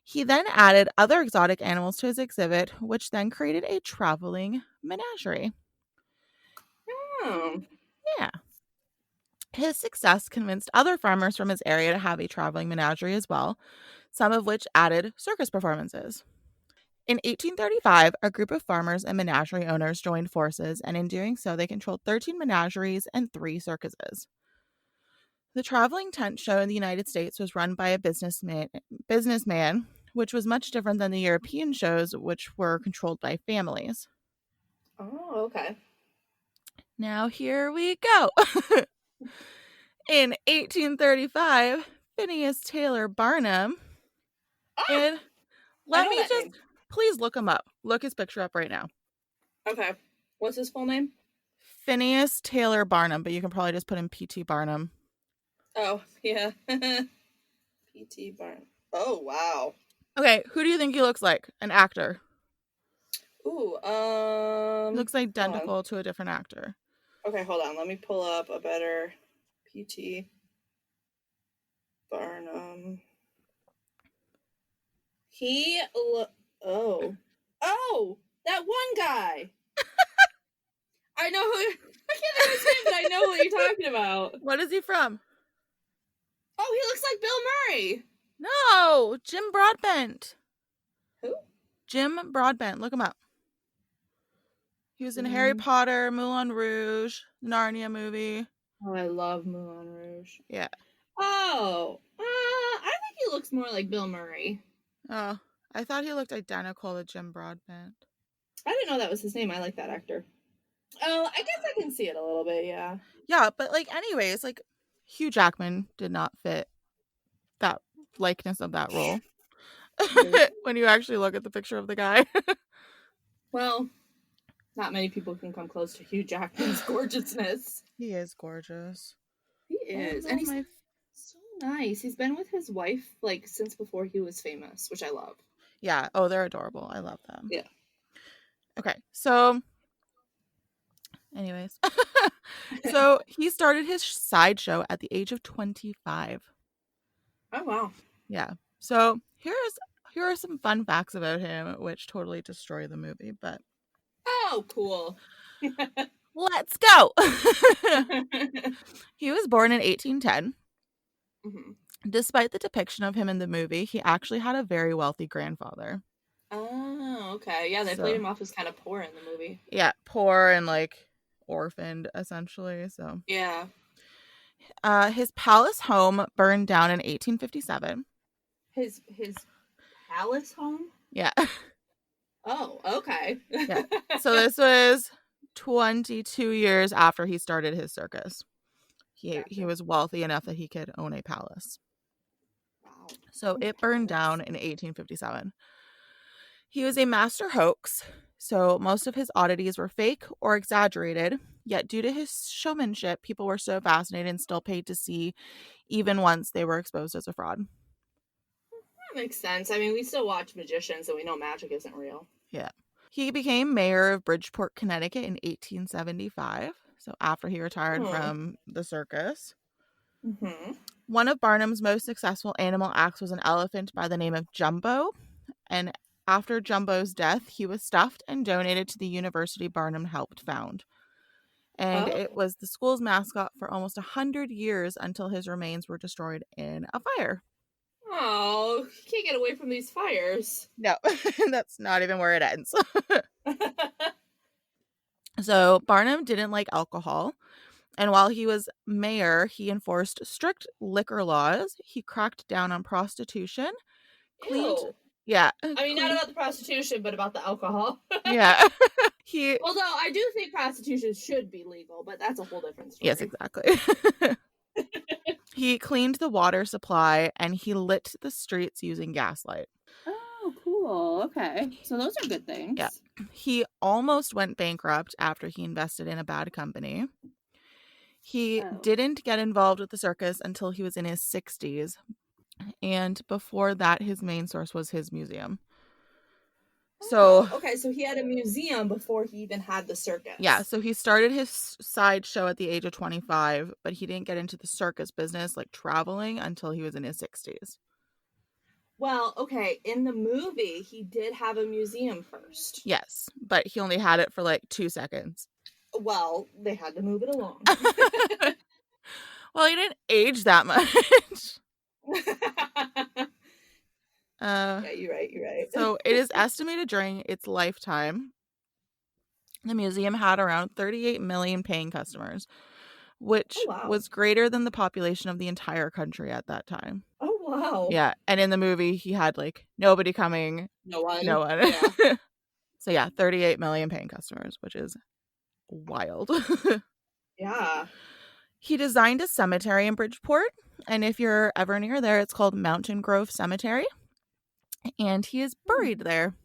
He then added other exotic animals to his exhibit, which then created a traveling menagerie. Oh. Yeah. His success convinced other farmers from his area to have a traveling menagerie as well, some of which added circus performances. In 1835, a group of farmers and menagerie owners joined forces, and in doing so, they controlled 13 menageries and 3 circuses. The traveling tent show in the United States was run by a businessman, which was much different than the European shows, which were controlled by families. Oh, okay. Now here we go. In 1835, Phineas Taylor Barnum. And let me just, please look him up. Look his picture up right now. Okay. What's his full name? Phineas Taylor Barnum, but you can probably just put in P.T. Barnum. Oh, yeah. P.T. Barnum. Oh, wow. Okay, who do you think he looks like? An actor. Ooh, He looks identical to a different actor. Okay, hold on. Let me pull up a better P.T. Barnum. Oh, that one guy. I know who. I can't think of his name, but I know what you're talking about. What is he from? Oh, he looks like Bill Murray. No, Jim Broadbent. Who? Jim Broadbent. Look him up. He was in Harry Potter, Moulin Rouge, Narnia movie. Oh, I love Moulin Rouge. Yeah. Oh, I think he looks more like Bill Murray. Oh, I thought he looked identical to Jim Broadbent. I didn't know that was his name. I like that actor. Oh, I guess I can see it a little bit, yeah. Yeah, but anyways, Hugh Jackman did not fit that likeness of that role. When you actually look at the picture of the guy. Well, not many people can come close to Hugh Jackman's gorgeousness. He is gorgeous. He is. And he's so Nice. He's been with his wife like since before he was famous, which I love. Yeah. Oh, they're adorable. I love them. Yeah. Okay. So, anyways. So, he started his sideshow at the age of 25. Oh, wow. Yeah. So, here are some fun facts about him, which totally destroy the movie, but Oh, cool. let's go. He was born in 1810. Mm-hmm. Despite the depiction of him in the movie, he actually had a very wealthy grandfather. Oh, okay. Yeah, they played So, him off as kind of poor in the movie. yeah, poor and like orphaned essentially. So, Yeah. his palace home burned down in 1857. His palace home? Yeah. Oh, okay. Yeah. So this was 22 years after he started his circus. He Gotcha. was wealthy enough that he could own a palace. Wow. So it burned down in 1857. He was a master hoax, so most of his oddities were fake or exaggerated. Yet due to his showmanship, people were so fascinated and still paid to see, even once they were exposed as a fraud. That makes sense. I mean, we still watch magicians and we know magic isn't real. Yeah. He became mayor of Bridgeport, Connecticut in 1875. So after he retired from the circus. Mm-hmm. One of Barnum's most successful animal acts was an elephant by the name of Jumbo. And after Jumbo's death, he was stuffed and donated to the university Barnum helped found. And it Oh. was the school's mascot for almost 100 years until his remains were destroyed in a fire. Oh, you can't get away from these fires. No, that's not even where it ends. So Barnum didn't like alcohol. And while he was mayor, he enforced strict liquor laws. He cracked down on prostitution, cleaned. Ew. Yeah. I mean, not about the prostitution, but about the alcohol. Yeah. He. Although I do think prostitution should be legal, but that's a whole different story. Yes, exactly. He cleaned the water supply and he lit the streets using gaslight. Oh, cool. Okay. So those are good things. Yeah. He almost went bankrupt after he invested in a bad company. He didn't get involved with the circus until he was in his 60s. And before that, his main source was his museum. So, okay, so he had a museum before he even had the circus. Yeah, so he started his sideshow at the age of 25, but he didn't get into the circus business, like traveling, until he was in his 60s. Well, okay, in the movie, he did have a museum first. Yes, but he only had it for like 2 seconds. Well, they had to move it along. Well, he didn't age that much. Yeah, you're right. So it is estimated during its lifetime, the museum had around 38 million paying customers, which was greater than the population of the entire country at that time. Oh, wow. Yeah, and in the movie, he had like nobody coming. No one. Yeah. So yeah, 38 million paying customers, which is wild. Yeah. He designed a cemetery in Bridgeport, and if you're ever near there, it's called Mountain Grove Cemetery, and he is buried there.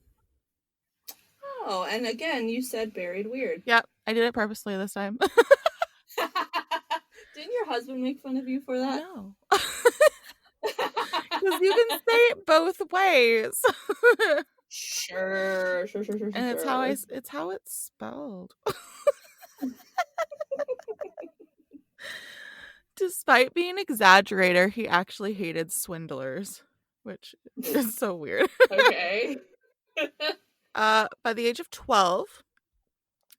Oh, and again, you said buried weird. Yep, I did it purposely this time. Didn't your husband make fun of you for that? No. Because you can say it both ways. Sure. And it's how it's spelled. Despite being an exaggerator, he actually hated swindlers, which is so weird. Okay. By the age of 12,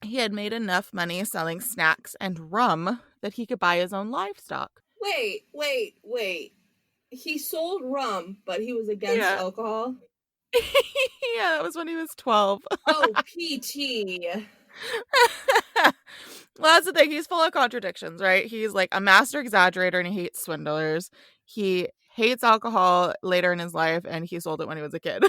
he had made enough money selling snacks and rum that he could buy his own livestock. Wait. He sold rum, but he was against alcohol? Yeah, that was when he was 12. Oh, PT. Well, that's the thing. He's full of contradictions, right? He's like a master exaggerator and he hates swindlers. He hates alcohol later in his life and he sold it when he was a kid.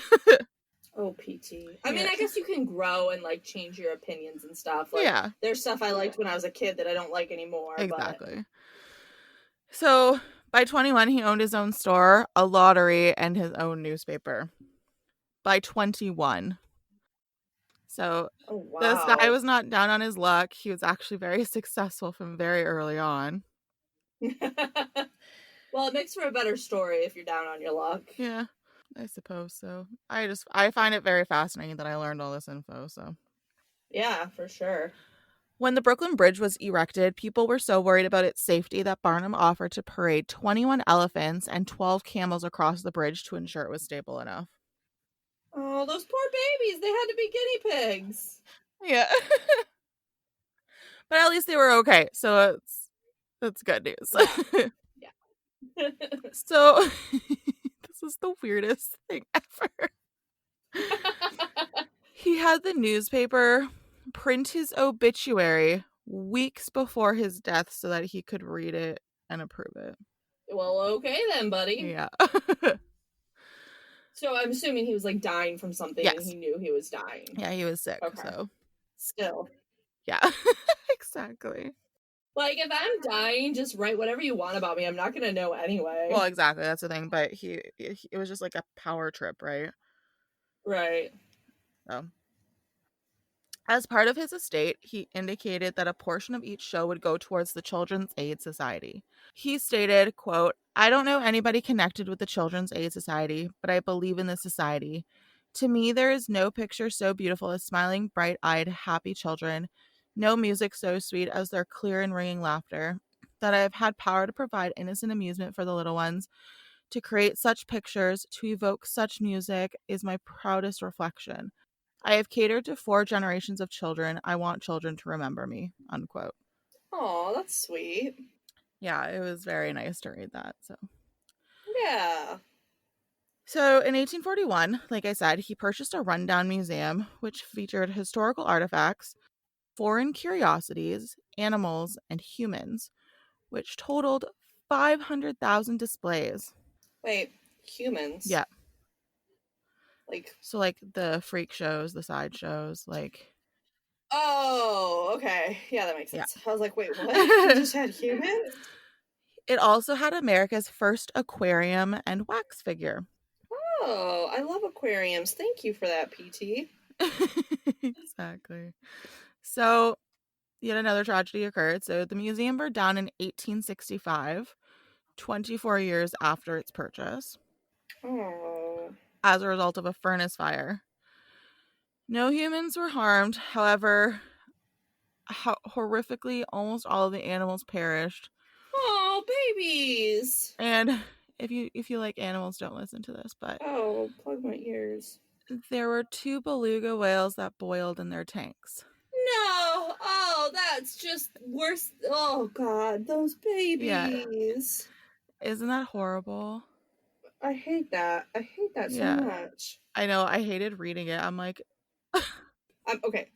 Oh, PT. I mean, I guess you can grow and like change your opinions and stuff. Like, yeah. There's stuff I liked when I was a kid that I don't like anymore. Exactly. But... So by 21, he owned his own store, a lottery, and his own newspaper. By 21. So This guy was not down on his luck. He was actually very successful from very early on. Well, it makes for a better story if you're down on your luck. Yeah, I suppose so. I find it very fascinating that I learned all this info, so. Yeah, for sure. When the Brooklyn Bridge was erected, people were so worried about its safety that Barnum offered to parade 21 elephants and 12 camels across the bridge to ensure it was stable enough. Oh, those poor babies. They had to be guinea pigs. Yeah. But at least they were okay, so that's good news. Yeah. Yeah. So, this is the weirdest thing ever. He had the newspaper print his obituary weeks before his death so that he could read it and approve it. Well, okay then, buddy. Yeah. So I'm assuming he was like dying from something and Yes. he knew he was dying. Yeah, he was sick, Okay. so. Still. Yeah, exactly. Like, if I'm dying, just write whatever you want about me. I'm not going to know anyway. Well, exactly. That's the thing. But it was just like a power trip, right? Right. So, as part of his estate, he indicated that a portion of each show would go towards the Children's Aid Society. He stated, quote, "I don't know anybody connected with the Children's Aid Society, but I believe in the society. To me, there is no picture so beautiful as smiling, bright-eyed, happy children, no music so sweet as their clear and ringing laughter. That I have had power to provide innocent amusement for the little ones, to create such pictures, to evoke such music is my proudest reflection. I have catered to 4 generations of children. I want children to remember me," unquote. Oh, that's sweet. Yeah, it was very nice to read that. Yeah. So in 1841, like I said, he purchased a rundown museum which featured historical artifacts, foreign curiosities, animals, and humans, which totaled 500,000 displays. Wait, humans? Yeah. Like, so like the freak shows, the side shows, like. Oh, okay. Yeah, that makes sense. I was like, wait, what? You just had humans? It also had America's first aquarium and wax figure. Oh, I love aquariums. Thank you for that, PT. Exactly. So, yet another tragedy occurred. So, the museum burned down in 1865, 24 years after its purchase. Oh. As a result of a furnace fire. No humans were harmed. However, horrifically, almost all of the animals perished. Oh, babies. And if you like animals, don't listen to this, but oh, plug my ears. There were 2 beluga whales that boiled in their tanks. No. Oh, that's just worse. Oh God, those babies. Yeah. Isn't that horrible? I hate that. I hate that so much. I know. I hated reading it. I'm like, okay.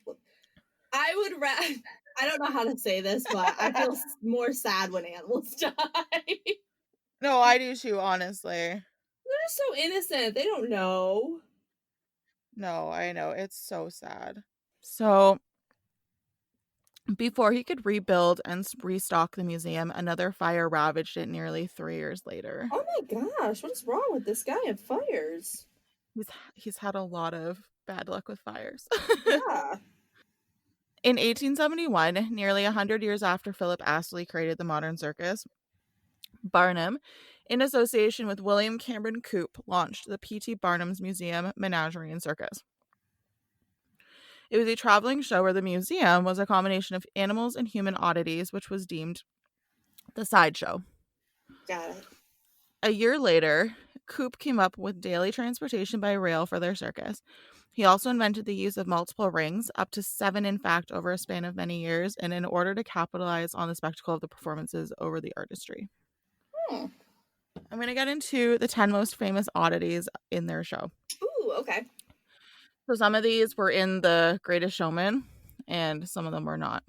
I would I don't know how to say this, but I feel more sad when animals die. No, I do too, honestly. They're just so innocent. They don't know. No, I know. It's so sad. So, before he could rebuild and restock the museum, another fire ravaged it nearly 3 years later. Oh my gosh, what's wrong with this guy and fires? He's had a lot of bad luck with fires. Yeah. In 1871, nearly 100 years after Philip Astley created the modern circus, Barnum, in association with William Cameron Coop, launched the P.T. Barnum's Museum, Menagerie, and Circus. It was a traveling show where the museum was a combination of animals and human oddities, which was deemed the sideshow. Got it. A year later, Coop came up with daily transportation by rail for their circus. He also invented the use of multiple rings, up to 7 in fact, over a span of many years, and in order to capitalize on the spectacle of the performances over the artistry. Hmm. I'm going to get into the 10 most famous oddities in their show. Ooh, okay. So some of these were in The Greatest Showman, and some of them were not.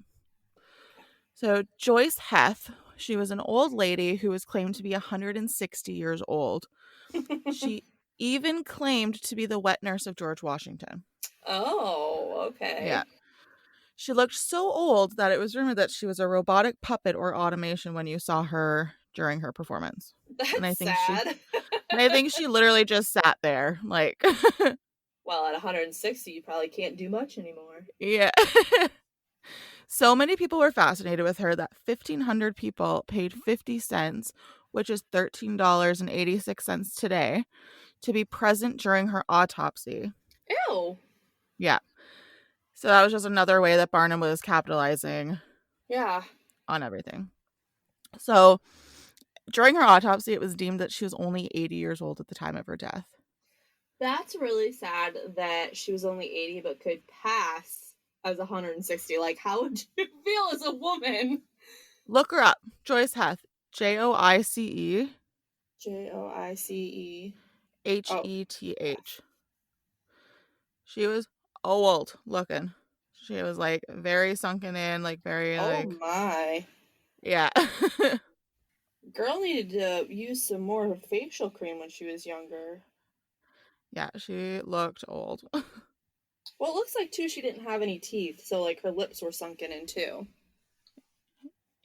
So Joyce Heth, she was an old lady who was claimed to be 160 years old. She even claimed to be the wet nurse of George Washington. Oh, okay. Yeah. She looked so old that it was rumored that she was a robotic puppet or automation when you saw her during her performance. That's and I think sad. I think she literally just sat there, like. Well, at 160, you probably can't do much anymore. Yeah. So many people were fascinated with her that 1,500 people paid 50 cents, which is $13.86 today, to be present during her autopsy. Ew. Yeah. So that was just another way that Barnum was capitalizing Yeah. on everything. So during her autopsy, it was deemed that she was only 80 years old at the time of her death. That's really sad that she was only 80 but could pass as 160. Like, how would you feel as a woman? Look her up. Joyce Heth. Joice Joice. Heth. She was old looking. She was like very sunken in, like very Oh like, my. yeah. Girl needed to use some more facial cream when she was younger. Yeah, she looked old. Well, it looks like too she didn't have any teeth, so like her lips were sunken in too.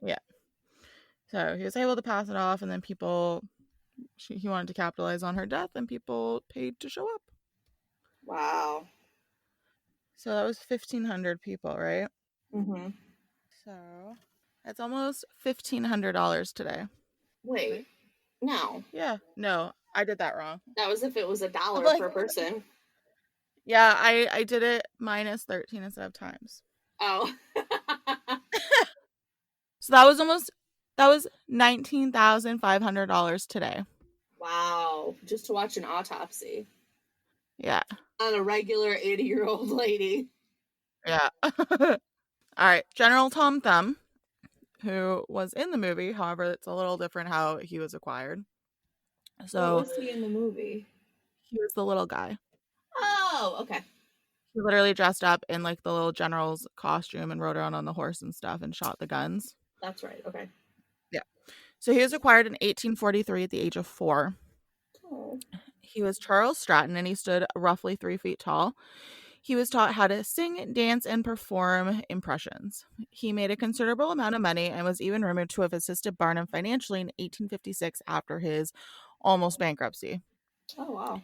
Yeah. So he was able to pass it off, and then he wanted to capitalize on her death, and people paid to show up. Wow. So that was 1,500 people, right? Mm-hmm. So that's almost $1,500 today. Wait. Right? No. Yeah. No, I did that wrong. That was if it was $1 Like, per person. yeah, I did it minus 13 instead of times. Oh. So that was $19,500 today. Wow. Just to watch an autopsy. Yeah. On a regular 80-year-old lady. Yeah. All right. General Tom Thumb, who was in the movie. However, it's a little different how he was acquired. So what was he in the movie? He was the little guy. Oh, okay. He literally dressed up in like the little general's costume and rode around on the horse and stuff and shot the guns. That's right. Okay. Yeah. So he was acquired in 1843 at the age of 4. Oh. He was Charles Stratton, and he stood roughly 3 feet tall. He was taught how to sing, dance, and perform impressions. He made a considerable amount of money and was even rumored to have assisted Barnum financially in 1856 after his almost bankruptcy. Oh, wow.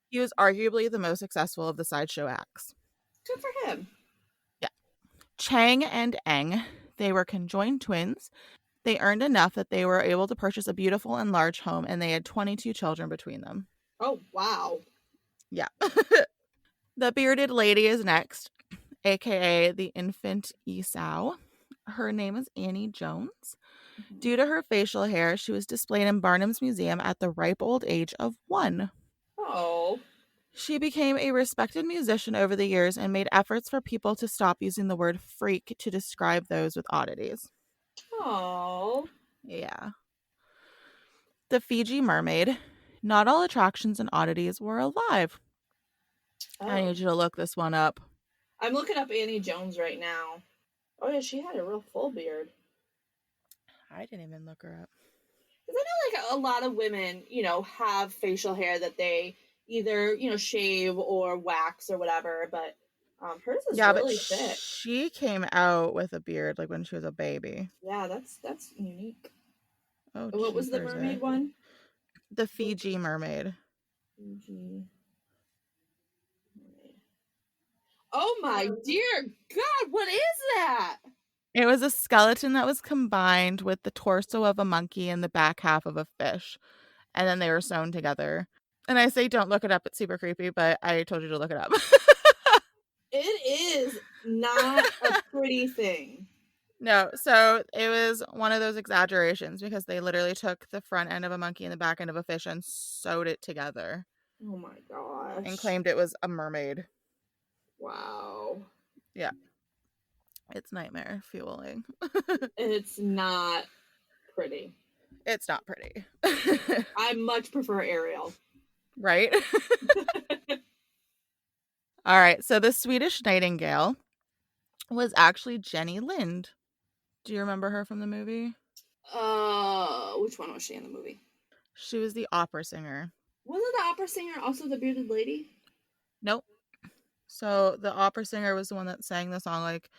He was arguably the most successful of the sideshow acts. Good for him. Yeah. Chang and Eng, they were conjoined twins. They earned enough that they were able to purchase a beautiful and large home, and they had 22 children between them. Oh, wow. Yeah. The bearded lady is next, aka the infant Esau. Her name is Annie Jones. Due to her facial hair, she was displayed in Barnum's museum at the ripe old age of 1. Oh. She became a respected musician over the years and made efforts for people to stop using the word freak to describe those with oddities. Oh. Yeah. The Fiji mermaid. Not all attractions and oddities were alive. Oh. I need you to look this one up. I'm looking up Annie Jones right now. Oh, yeah, she had a real full beard. I didn't even look her up. Because I know, like, a lot of women, have facial hair that they either, shave or wax or whatever, but hers is really thick. She came out with a beard, like, when she was a baby. Yeah, that's unique. Oh, what was the mermaid one? The Fiji mermaid. Fiji mermaid. Oh my dear God, what is that? It was a skeleton that was combined with the torso of a monkey and the back half of a fish. And then they were sewn together. And I say don't look it up, it's super creepy, but I told you to look it up. It is not a pretty thing. No, so it was one of those exaggerations because they literally took the front end of a monkey and the back end of a fish and sewed it together. Oh my gosh. And claimed it was a mermaid. Wow. Yeah. It's nightmare fueling. It's not pretty. It's not pretty. I much prefer Ariel. Right? All right, so the Swedish Nightingale was actually Jenny Lind. Do you remember her from the movie? Which one was she in the movie? She was the opera singer. Wasn't the opera singer also the bearded lady? Nope. So the opera singer was the one that sang the song like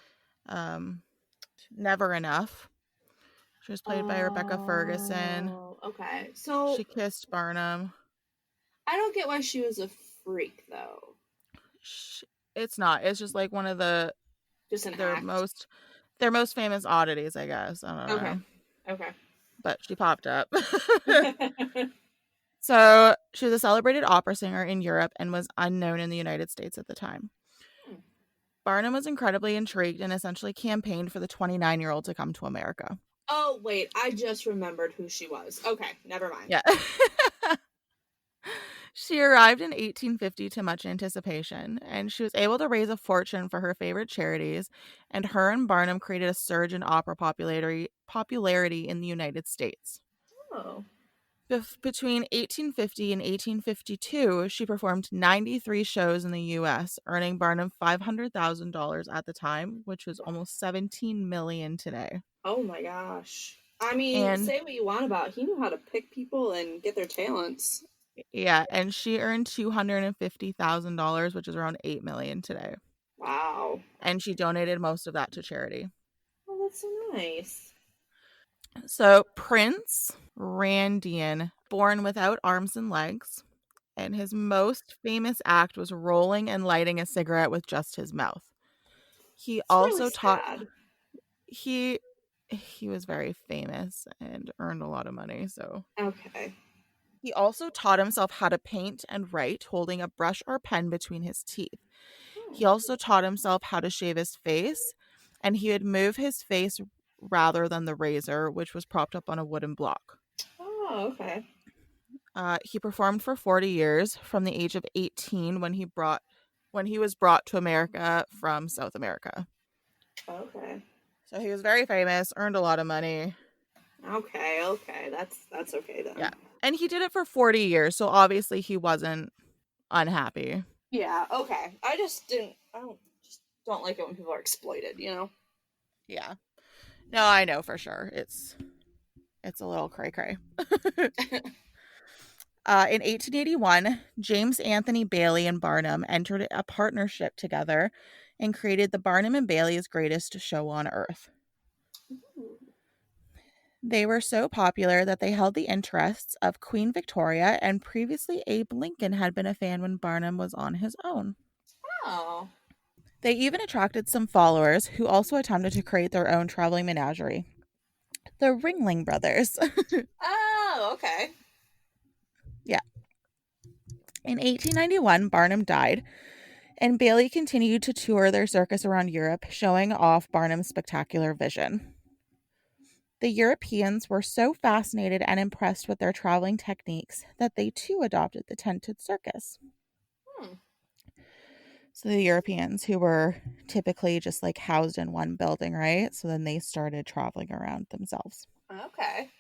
Never Enough. She was played by Rebecca Ferguson. Okay. So she kissed Barnum. I don't get why she was a freak though. It's not. It's just like one of the just an act. Their most famous oddities, I guess. I don't Okay. know. Okay. But she popped up. So she was a celebrated opera singer in Europe and was unknown in the United States at the time. Barnum was incredibly intrigued and essentially campaigned for the 29-year-old to come to America. Oh, wait. I just remembered who she was. Okay. Never mind. Yeah. She arrived in 1850 to much anticipation, and she was able to raise a fortune for her favorite charities, and her and Barnum created a surge in opera popularity in the United States. Oh. Between 1850 and 1852, she performed 93 shows in the U.S., earning Barnum $500,000 at the time, which was almost $17 million today. Oh my gosh. I mean, And say what you want about it. He knew how to pick people and get their talents. yeah, and she earned $250,000, which is around $8 million today. Wow. And she donated most of that to charity. Oh, that's so nice. So Prince Randian, born without arms and legs, and his most famous act was rolling and lighting a cigarette with just his mouth. He It's really also taught sad. he was very famous and earned a lot of money, so Okay. he also taught himself how to paint and write holding a brush or pen between his teeth. He also taught himself how to shave his face, and he would move his face rather than the razor, which was propped up on a wooden block. Oh, okay. He performed for 40 years from the age of 18 when he was brought to America from South America. Okay. So he was very famous, earned a lot of money. Okay. That's okay then. Yeah. And he did it for 40 years, so obviously he wasn't unhappy. Yeah, okay. I don't like it when people are exploited, you know? Yeah. No, I know for sure. It's a little cray-cray. In 1881, James Anthony Bailey and Barnum entered a partnership together and created the Barnum and Bailey's Greatest Show on Earth. They were so popular that they held the interests of Queen Victoria, and previously Abe Lincoln had been a fan when Barnum was on his own. Oh. They even attracted some followers who also attempted to create their own traveling menagerie. The Ringling Brothers. Oh, okay. Yeah. In 1891, Barnum died, and Bailey continued to tour their circus around Europe, showing off Barnum's spectacular vision. The Europeans were so fascinated and impressed with their traveling techniques that they too adopted the tented circus. So the Europeans, who were typically just like housed in one building, right? So then they started traveling around themselves. Okay.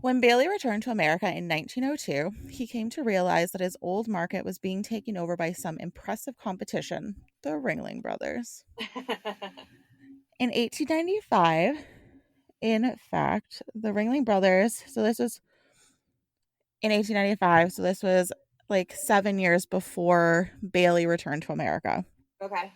When Bailey returned to America in 1902, he came to realize that his old market was being taken over by some impressive competition, the Ringling Brothers. In 1895, in fact, the Ringling Brothers, so this was in 1895, so this was like 7 years before Bailey returned to America. Okay.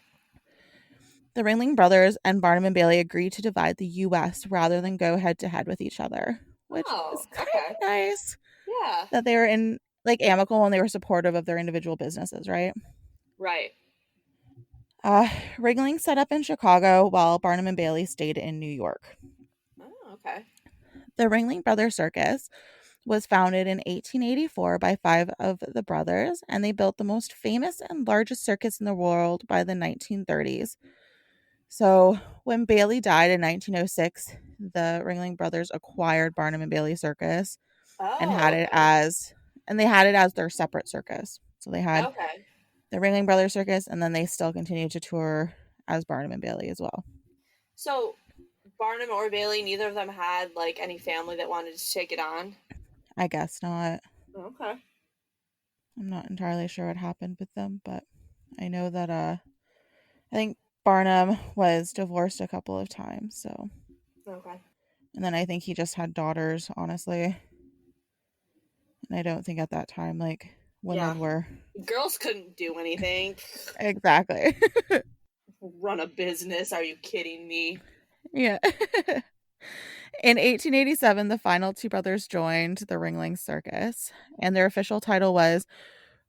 The Ringling Brothers and Barnum and Bailey agreed to divide the U.S. rather than go head to head with each other, which is kind of nice. Yeah. That they were in like amicable and they were supportive of their individual businesses, right? Right. Ringling set up in Chicago while Barnum and Bailey stayed in New York. Oh, okay. The Ringling Brothers Circus was founded in 1884 by 5 of the brothers, and they built the most famous and largest circus in the world by the 1930s. So when Bailey died in 1906, the Ringling Brothers acquired Barnum and Bailey Circus and had it as their separate circus. So they had the Ringling Brothers Circus, and then they still continued to tour as Barnum and Bailey as well. So Barnum or Bailey, neither of them had like any family that wanted to take it on? I guess not. Okay. I'm not entirely sure what happened with them, but I know that I think Barnum was divorced a couple of times, so. Okay. And then I think he just had daughters, honestly. And I don't think at that time, like, women were. Girls couldn't do anything. Exactly. Run a business. Are you kidding me? Yeah. In 1887, the final 2 brothers joined the Ringling Circus, and their official title was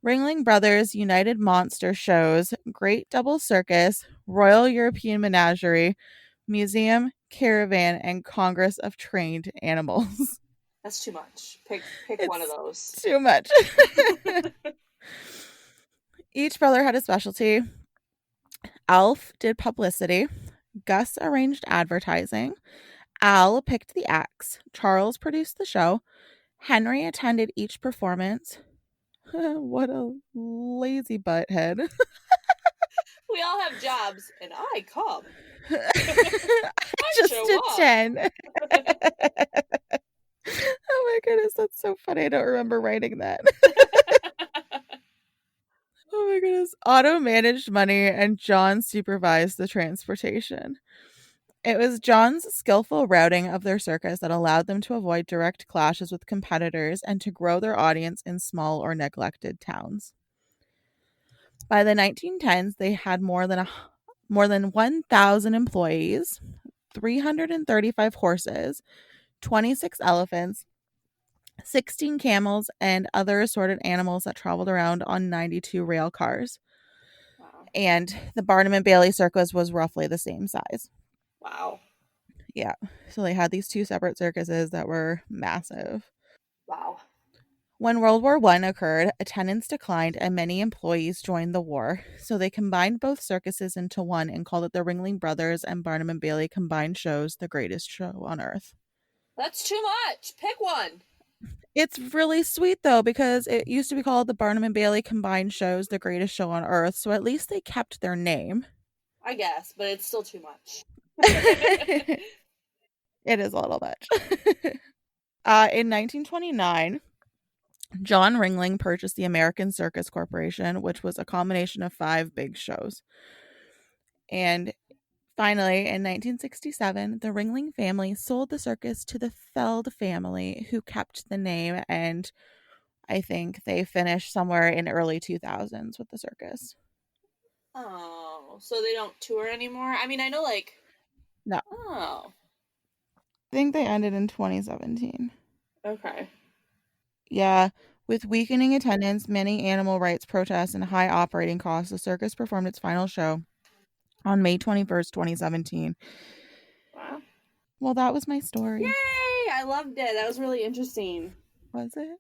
Ringling Brothers United Monster Shows, Great Double Circus, Royal European Menagerie, Museum, Caravan, and Congress of Trained Animals. That's too much. Pick one of It's those. too much. Each brother had a specialty. Alf did publicity. Gus arranged advertising. Al picked the acts. Charles produced the show. Henry attended each performance. What a lazy butthead. We all have jobs, and I come. I just attend. Oh my goodness, that's so funny. I don't remember writing that. Oh my goodness. Otto managed money and John supervised the transportation. It was John's skillful routing of their circus that allowed them to avoid direct clashes with competitors and to grow their audience in small or neglected towns. By the 1910s, they had more than 1,000 employees, 335 horses, 26 elephants, 16 camels, and other assorted animals that traveled around on 92 rail cars. Wow. And the Barnum and Bailey Circus was roughly the same size. Wow. Yeah. So they had these two separate circuses that were massive. Wow. When World War I occurred, attendance declined and many employees joined the war. So they combined both circuses into one and called it the Ringling Brothers and Barnum and Bailey Combined Shows, the greatest show on earth. That's too much. Pick one. It's really sweet, though, because it used to be called the Barnum and Bailey Combined Shows, the greatest show on earth. So at least they kept their name. I guess, but it's still too much. It is a little much. In 1929, John Ringling purchased the American Circus Corporation, which was a combination of 5 big shows. And finally, in 1967, the Ringling family sold the circus to the Feld family, who kept the name, and I think they finished somewhere in early 2000s with the circus. Oh, so they don't tour anymore? I mean, I know, like... No. Oh. I think they ended in 2017. Okay. Yeah. With weakening attendance, many animal rights protests, and high operating costs, the circus performed its final show on May 21st, 2017. Wow. Well, that was my story. Yay! I loved it. That was really interesting. Was it?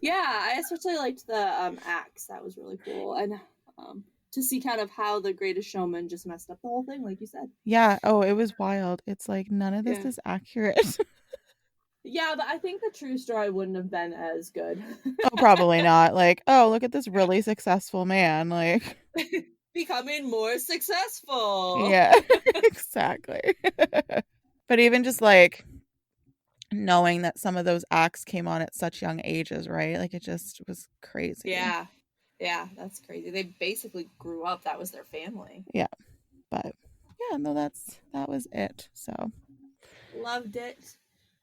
Yeah, I especially liked the acts. That was really cool. And to see kind of how the Greatest Showman just messed up the whole thing, like you said. Yeah. Oh, it was wild. It's like none of this is accurate. Yeah, but I think the true story wouldn't have been as good. Oh, probably not. Like, oh, look at this really successful man. Like, becoming more successful. Yeah, exactly. But even just like knowing that some of those acts came on at such young ages, right? Like it just was crazy. Yeah. Yeah, that's crazy. They basically grew up. That was their family. Yeah. But yeah, no, that was it. So loved it.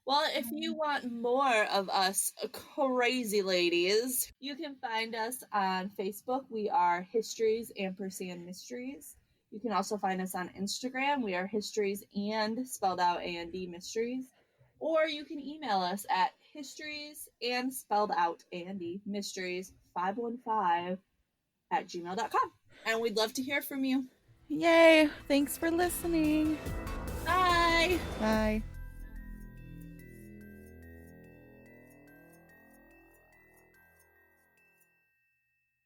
Well, if you want more of us crazy ladies, you can find us on Facebook. We are Histories & Mysteries. You can also find us on Instagram. We are Histories and spelled out A&D Mysteries. Or you can email us at histories and spelled out A&D Mysteries 515@gmail.com. And we'd love to hear from you. Yay! Thanks for listening. Bye. Bye.